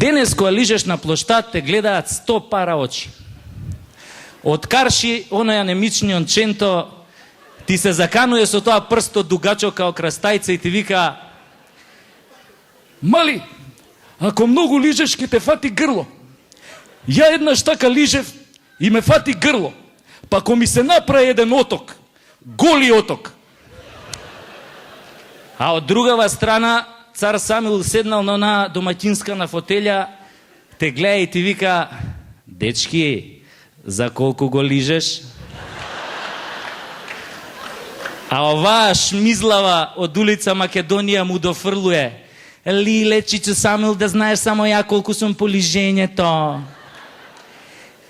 Денес кога лижеш на площад те гледаат 100 пара очи. Од карши, оној анемичниот ченто ти се закануе со тоа прсто дугачо као крастајца и ти вика: мали, ако многу лижеш ке те фати грло. Ја еднаш така лижев и ме фати грло. Па ако ми се направи еден оток, голи оток. А од другава страна, цар Самил седнал на она домаќинска на фотелја, те гледа и ти вика: дечки, за колку го лижеш? А оваа шмизлава од улица Македонија му дофрлуе: лиле, чичо Самил, да знаеш само ја колку сум по лижењето.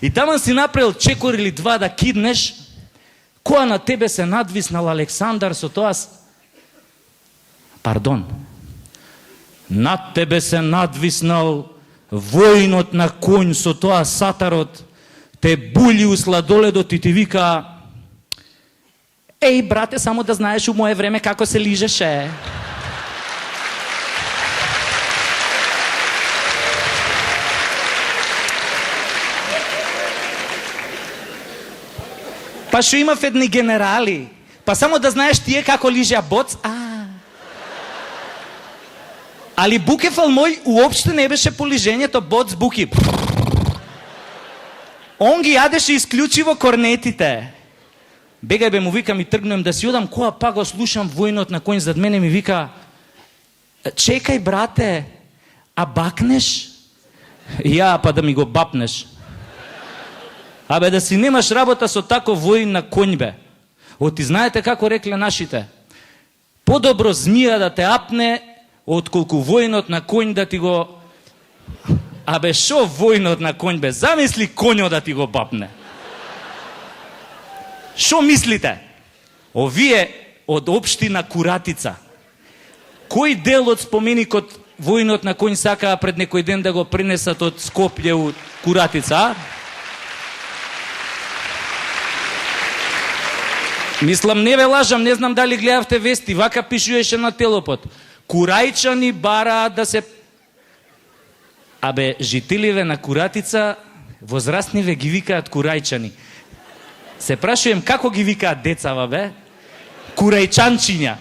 И таман си направил чекор или два да киднеш, која на тебе се надвиснал Александар со тоа... Пардон. Над тебе се надвиснал воинот на конј со тоа сатарот, те були у сладоледот и ти вика: еј, брате, само да знаеш у мое време како се лижеше. Па шо имав едни генерали. Па само да знаеш тие како лижеа боц. Али Букефал мој уопште не беше по лижењето боц буки. Он ги јадеше исклучиво корнетите. Бегај бе, му викам и тргнуем да си одам, која па го слушам воинот на конј зад мене ми вика: чекај, брате, а бакнеш? Ја, па да ми го бапнеш. Абе, да си немаш работа со тако воин на конј, бе. Оти знаете како рекле нашите: подобро змија да те апне, отколку воинот на конј да ти го... Абе, шо воинот на конј, бе? Замисли конјот да ти го бапне. Шо мислите? Овие од општина Куратица, кој дел од споменикот воинот на конј сакаа пред некој ден да го принесат од Скопје у Куратица, а? Мислам, не ве лажам, не знам дали гледавте вести, вака пишуеше на Телопот: Курајчани бараат да се... Абе, жителиве на Куратица, возрастниве ги викаат курајчани. Се прашуjem како ги викаат децава, бе? Курајчанчиња.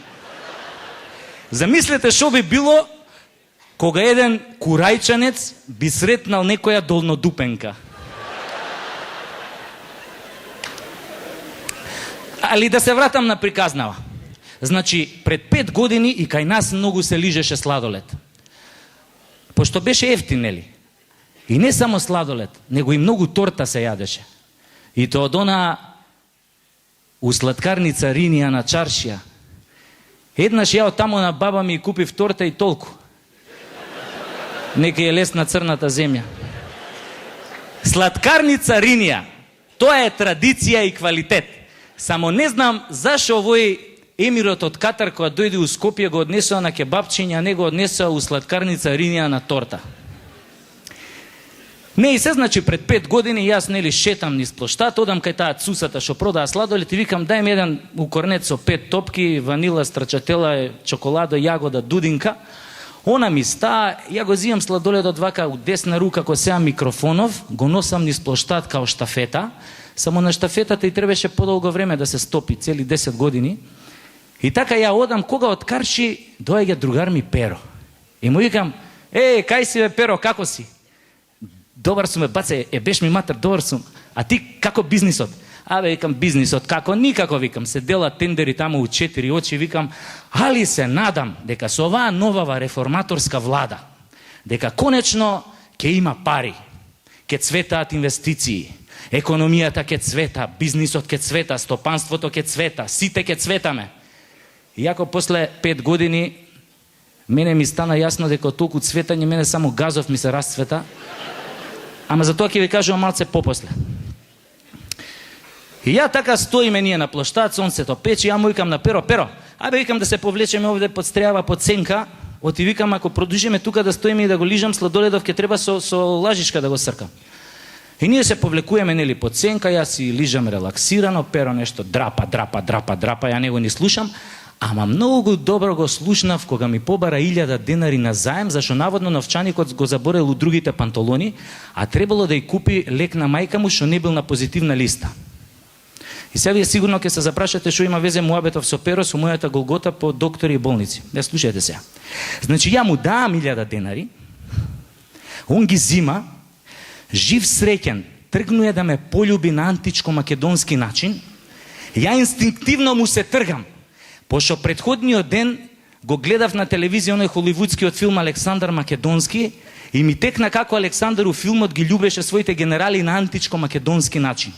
Замислете шо би било кога еден курајчанец би сретнал некоја долнодупенка. Али да се вратам на приказнава. Значи, пред 5 години и кај нас многу се лижеше сладолед. Пошто беше ефтин, нели? И не само сладолед, него и многу торта се јадеше. И тоа од она у сладкарница Ринија на чаршија. Еднаш ја од таму на баба ми купив торта и толку. Нека е лес на црната земја. Сладкарница Ринија. Тоа е традиција и квалитет. Само не знам зашо овој емирот од Катар која дојде у Скопје го однесоа на кебапчиња, а не го однесоа у сладкарница Ринија на торта. Не, и се значи пред 5 години јас нели шетам низ плоштад, одам кај таа цусата што продаа сладолед и викам: дај ми еден укорнет со 5 топки, ванила, страчатела, чоколадо, јагода, дудинка. Она ми стаа, ја го зијам сладоледот вака у десна рука кој сеа микрофонов, го носам низ плоштад као штафета, само на штафетата и требаше подолго време да се стопи, цели 10 години. И така ја одам, кога од Карши доаѓа другар ми Перо. И му викам: кај си бе Перо, како си? Добар сум, баце, беш ми матер, добар сум. А ти како бизнисот? Абе, викам, бизнисот како? Никако, викам, се делат тендери таму у 4 очи, викам, али се надам дека со оваа новава реформаторска влада, дека конечно ќе има пари, ќе цветаат инвестиции, економијата ќе цвета, бизнисот ќе цвета, стопанството ќе цвета, сите ќе цветаме. Иако после 5 години мене ми стана јасно дека од толку цветање мене само газов ми се расцвета. Ама за тоа ќе ви кажувам малце попосле. И ја така стоиме ние на плоштад, сонцето пече, ја му викам на Перо: Перо, абе, викам, да се повлечеме овде под стреава, под сенка, оти викам, ако продужиме тука да стоиме и да го лижам сладоледов, ќе треба со лажичка да го сркам. И ние се повлекуваме, нели, под сенка, јас си лижам релаксирано, Перо нешто драпа, ја него ни слушам, Ама многу добро го слушнав кога ми побара 1000 денари на заем, зашто наводно новчаникот го заборел у другите панталони, а требало да ја купи лек на мајка му што не бил на позитивна листа. И сега вие сигурно ќе се запрашате што има везе муабетов со перо со мојата голгота по доктори и болници. Не слушајте сега. Значи ја му давам 1000 денари, он ги зима, жив среќен, тргнуе да ме полюби на античко-македонски начин, ја инстинктивно му се тргам, пошто претходниот ден го гледав на телевизија оној холивудскиот филм Александар Македонски и ми текна како Александар у филмот ги љубеше своите генерали на античко-македонски начин.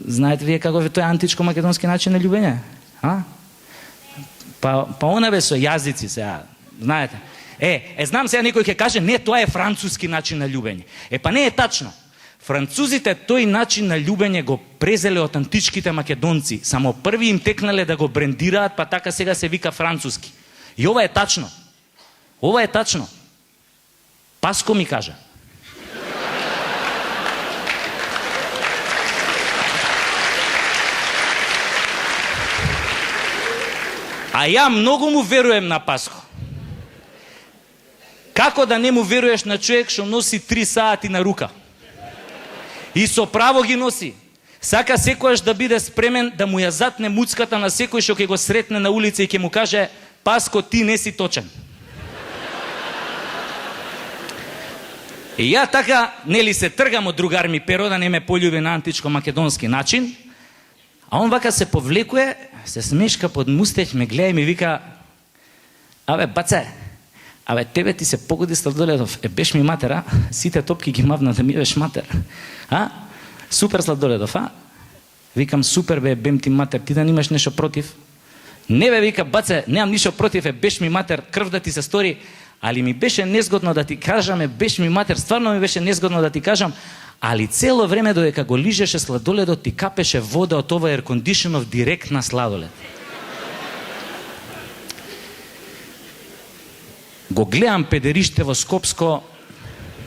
Знаете вие како е тој античко-македонски начин на љубење? А? Па она бе со јазици сега, знаете. Знам сега некој ќе каже, не, тоа е француски начин на љубење. Па не е тачно. Французите тој начин на љубење го презеле од античките македонци. Само први им текнале да го брендираат, па така сега се вика француски. И ова е тачно. Ова е тачно. Паско ми кажа. А ја многу му веруем на Паско. Како да не му веруеш на човек што носи 3 сати на рука? И со право ги носи. Сака секојаш да биде спремен да му ја затне муцката на секој што ќе го сретне на улица и ќе му каже: Паско, ти не си точен. И ја така, нели се тргам од другар ми Перо да не ме полюби на античко-македонски начин, а он вака се повлекуе, се смешка под мустеќ, ме гледа и ми вика: абе, баце, абе, тебе ти се погоди Сладоледов. Беш ми матер, а? Сите топки ги мавна да ми беш матер. А? Супер Сладоледов, а? Викам, супер бе, бем ти матер, ти да немаш нешто против? Не бе, вика, баце, немам ништо против, беш ми матер, крв да ти се стори, али ми беше незгодно да ти кажам, беш ми матер, стварно ми беше незгодно да ти кажам, али цело време додека го лижеше Сладоледот ти капеше вода од ова еркондишенов директ на Сладолед. Го гледам педериште во Скопско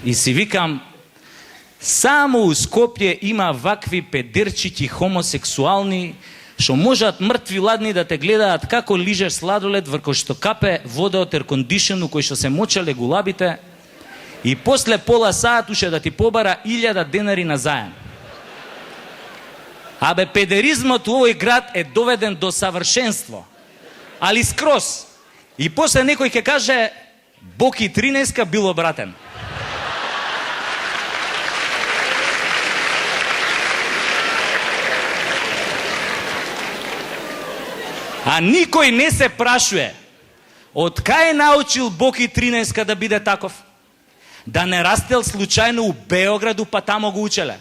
и си викам, само у Скопје има вакви педерчики хомосексуални, што можат мртви ладни да те гледаат како лижеш сладолед врко што капе вода од еркондишену кој што се мочале гулабите и после пола саат уше да ти побара 1000 денари на заем. Абе, педеризмот у овој град е доведен до савршенство. Али скроз. И после некој ќе каже, Боки 13 бил обратен. А никој не се прашуе од кај научил Боки 13 да биде таков? Да не растел случајно у Београду, па тамо го учеле.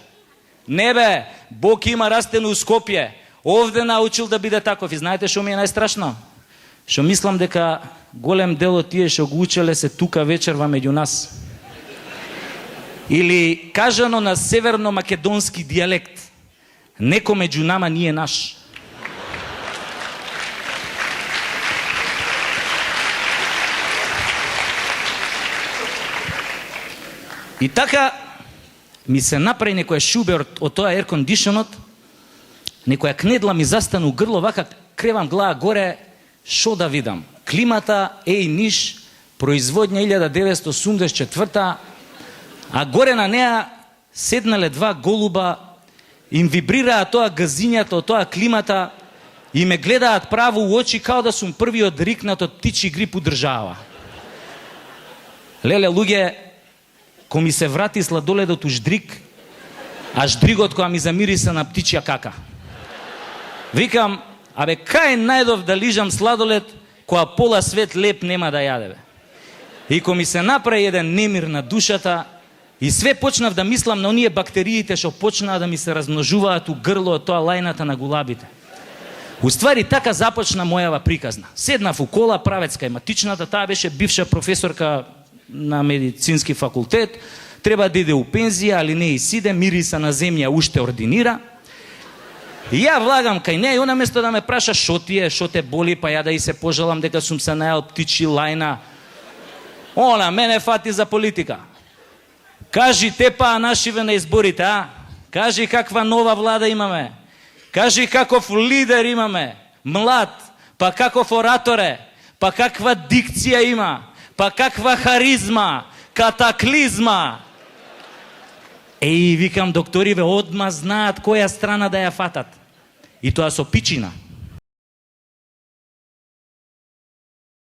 Не бе, Боки има растено у Скопје. Овде научил да биде таков. И знаете што ми е најстрашно? Што мислам дека голем дел од тие што го учеле се тука вечерва меѓу нас. Или кажано на северно-македонски дијалект, неко меѓу нама nije наш. И така ми се направи некоја шубе од тоа еркондишенот, некоја кнедла ми застана у грло, вака кревам глава горе, шо да видам? Климата, Ниш, производња 1984, а горе на неа седнале 2 голуба, им вибрираа тоа газињето, тоа климата и ме гледаат право у очи као да сум првиот рикнат од птичи грип у држава. Леле, луѓе, ко ми се врати Сладоледот у Ждриг, а Ждригот која ми замириса на птичја кака. Викам, абе, кај најдов да лижам Сладолед, која пола свет леп нема да јаде, бе. И ко ми се направи еден немир на душата, и све почнав да мислам на оние бактериите што почнаа да ми се размножуваат у грло од тоа лајната на гулабите. Уствари, така започна мојава приказна. Седнав у кола, правецка и матичната, таа беше бивша професорка на медицински факултет, треба да иде у пензија, али не и сиде, мириса на земја уште ординира. И ја влагам кај неја и она место да ме праша шо ти е, шо те боли, па ја да и се пожалам дека сум се најал птичи лајна. Она мене фати за политика. Кажи те па нашиве на изборите, а? Кажи каква нова влада имаме. Кажи каков лидер имаме. Млад, па каков оратор е, па каква дикција има, па каква харизма, катаклизма. Викам, докториве одма знаат која страна да ја фатат. И тоа со пичина.